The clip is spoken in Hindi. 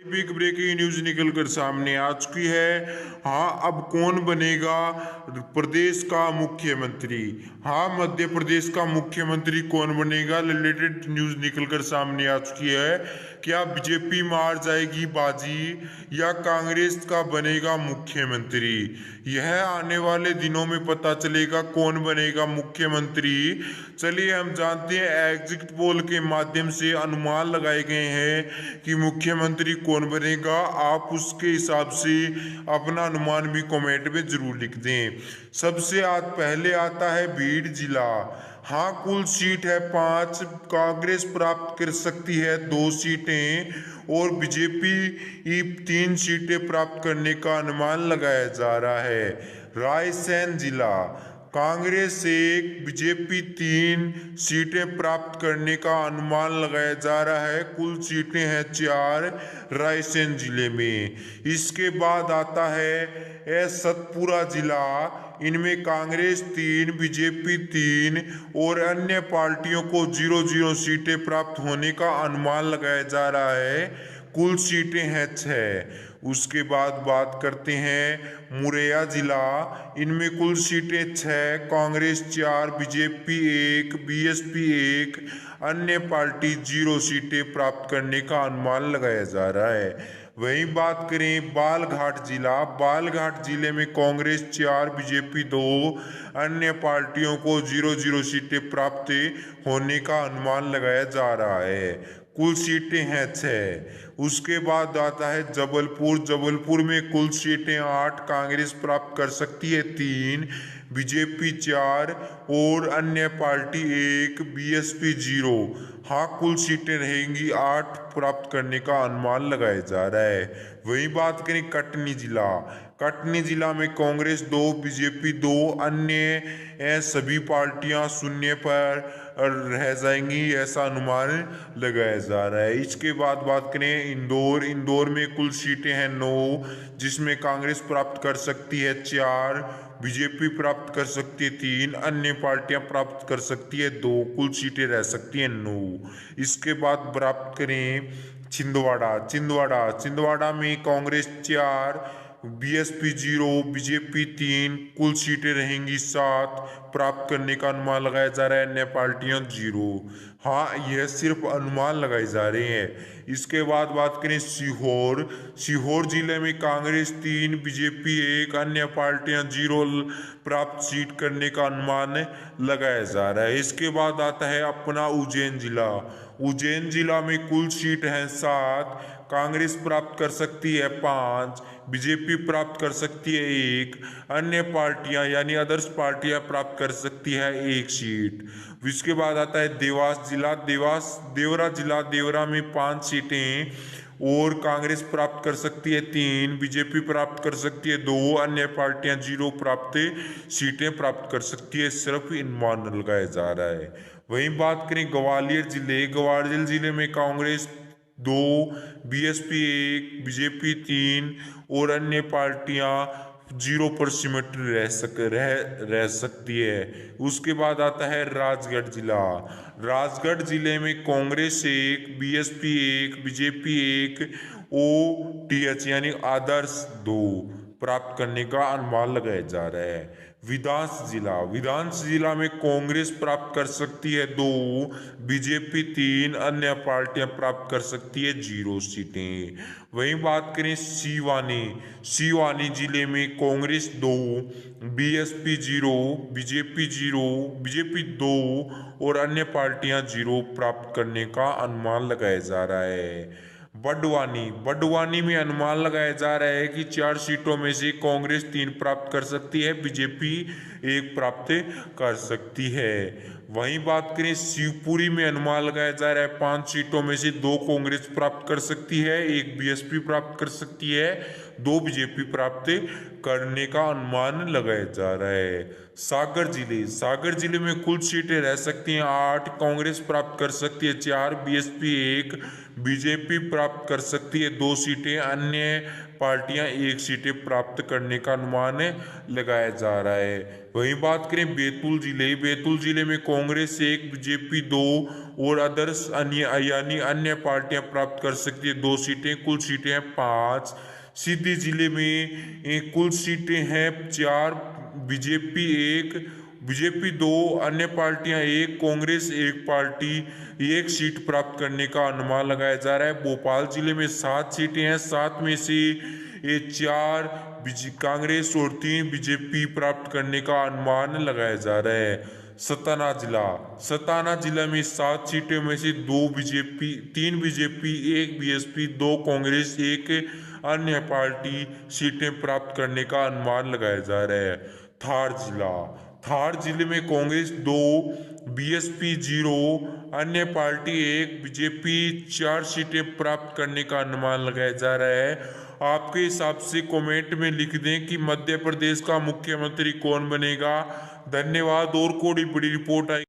बिग ब्रेकिंग न्यूज निकल कर सामने आ चुकी है। हाँ, अब कौन बनेगा प्रदेश का मुख्यमंत्री। हाँ, मध्य प्रदेश का मुख्यमंत्री कौन बनेगा, रिलेटेड न्यूज निकल कर सामने आ चुकी है। क्या बीजेपी मार जाएगी बाजी या कांग्रेस का बनेगा मुख्यमंत्री। यह आने वाले दिनों में पता चलेगा कौन बनेगा मुख्यमंत्री। चलिए हम जानते हैं, एग्जिट पोल के माध्यम से अनुमान लगाए गए हैं कि मुख्यमंत्री कौन बनेगा। आप उसके हिसाब से अपना अनुमान भी कमेंट में जरूर लिख दें। सबसे आज पहले आता है भीड़ जिला। हाँ, कुल सीट है 5। कांग्रेस प्राप्त कर सकती है 2 सीटें और बीजेपी 3 सीटें प्राप्त करने का अनुमान लगाया जा रहा है। रायसेन जिला, कांग्रेस 1, बीजेपी 3 सीटें प्राप्त करने का अनुमान लगाया जा रहा है। कुल सीटें हैं 4 रायसेन जिले में। इसके बाद आता है सतपुरा जिला। इनमें कांग्रेस 3, बीजेपी 3 और अन्य पार्टियों को 0-0 सीटें प्राप्त होने का अनुमान लगाया जा रहा है। कुल सीटें हैं 6। उसके बाद बात करते हैं मुरैया जिला। इनमें कुल सीटें 6, कांग्रेस 4, बीजेपी 1, बीएसपी 1, अन्य पार्टी 0 सीटें प्राप्त करने का अनुमान लगाया जा रहा है। वहीं बात करें बालघाट जिला। बालघाट जिले में कांग्रेस 4, बीजेपी 2, अन्य पार्टियों को 0-0 सीटें प्राप्त होने का अनुमान लगाया जा रहा है। कुल सीटें हैं 6। उसके बाद आता है जबलपुर। जबलपुर में कुल सीटें 8, कांग्रेस प्राप्त कर सकती है 3, बीजेपी 4 और अन्य पार्टी 1, बीएसपी 0। हाँ, कुल सीटें रहेंगी 8 प्राप्त करने का अनुमान लगाया जा रहा है। वही बात करें कटनी जिला। कटनी जिला में कांग्रेस 2, बीजेपी 2, अन्य सभी पार्टियां शून्य पर रह जाएंगी, ऐसा अनुमान लगाया जा रहा है। इसके बाद बात करें इंदौर। इंदौर में कुल सीटें हैं 9, जिसमें कांग्रेस प्राप्त कर सकती है 4, बीजेपी प्राप्त कर सकती है 3, अन्य पार्टियां प्राप्त कर सकती है 2। कुल सीटें रह सकती हैं 9। इसके बाद प्राप्त करें छिंदवाड़ा। छिंदवाड़ा में कांग्रेस 4, बीएसपी 0, बीजेपी 3, कुल सीटें रहेंगी 7, प्राप्त करने का अनुमान लगाया जा रहा है। अन्य पार्टियां 0। हाँ, यह सिर्फ अनुमान लगाए जा रहे हैं। इसके बाद बात करें सीहोर। सीहोर जिले में कांग्रेस 3, बीजेपी 1, अन्य पार्टियां 0 प्राप्त सीट करने का अनुमान लगाया जा रहा है। इसके बाद आता है अपना उज्जैन जिला। उज्जैन जिला में कुल सीट है 7, कांग्रेस प्राप्त कर सकती है 5, बीजेपी प्राप्त कर सकती है 1, अन्य पार्टियां यानी अदर्स पार्टियां प्राप्त कर सकती है 1 सीट। इसके बाद आता है देवास जिला। देवरा जिला। देवरा में 5 सीटें और कांग्रेस प्राप्त कर सकती है 3, बीजेपी प्राप्त कर सकती है 2, अन्य पार्टियां 0 प्राप्त सीटें प्राप्त कर सकती है। सिर्फ अनुमान लगाया जा रहा है। वहीं बात करें ग्वालियर जिले। ग्वालियर जिले में कांग्रेस 2, बीएसपी 1, बीजेपी 3 और अन्य पार्टियां 0 पर सिमट रह सकती है। उसके बाद आता है राजगढ़ जिला। राजगढ़ जिले में कांग्रेस 1, बीएसपी 1, बीजेपी 1, ओटीएच यानी आदर्श 2 प्राप्त करने का अनुमान लगाया जा रहा है। विधांश जिला। विधांश जिला में कांग्रेस प्राप्त कर सकती है 2, बीजेपी 3, अन्य पार्टियां प्राप्त कर सकती है 0 सीटें। वहीं बात करें सिवानी। सिवानी जिले में कांग्रेस 2, बीएसपी 0, बीजेपी 0, बीजेपी 2 और अन्य पार्टियां 0 प्राप्त करने का अनुमान लगाया जा रहा है। बड़वानी में अनुमान लगाया जा रहा है कि 4 सीटों में से कांग्रेस 3 प्राप्त कर सकती है, बीजेपी 1 प्राप्त कर सकती है। वहीं बात करें शिवपुरी में अनुमान लगाया जा रहा है 5 सीटों में से 2 कांग्रेस प्राप्त कर सकती है, 1 बीएसपी प्राप्त कर सकती है, 2 बीजेपी प्राप्त करने का अनुमान लगाया जा रहा है। सागर जिले में कुल सीटें रह सकती हैं 8, कांग्रेस प्राप्त कर सकती है 4, बीएसपी 1, बीजेपी प्राप्त कर सकती है 2 सीटें, अन्य पार्टियां 1 सीटें प्राप्त करने का अनुमान लगाया जा रहा है। वहीं बात करें बैतूल जिले में कांग्रेस 1, बीजेपी 2 और अदर्स अन्य पार्टियां प्राप्त कर सकती है 2 सीटें, कुल सीटें हैं 5। सीधी जिले में कुल सीटें हैं 4, बीजेपी 1, बीजेपी 2, अन्य पार्टियां 1, कांग्रेस 1 पार्टी 1 सीट प्राप्त करने का अनुमान लगाया जा रहा है। भोपाल जिले में 7 सीटें हैं, 7 में से 4 कांग्रेस और 3 बीजेपी प्राप्त करने का अनुमान लगाया जा रहा है। सताना जिला में 7 सीटों में से 3 बीजेपी 1 बीएसपी 2 कांग्रेस 1 अन्य पार्टी सीटें प्राप्त करने का अनुमान लगाया जा रहा है। थार जिले में कांग्रेस 2, बीएसपी 0, अन्य पार्टी 1, बीजेपी 4 सीटें प्राप्त करने का अनुमान लगाया जा रहा है। आपके हिसाब से कमेंट में लिख दें कि मध्य प्रदेश का मुख्यमंत्री कौन बनेगा। धन्यवाद। और कोई बड़ी रिपोर्ट आई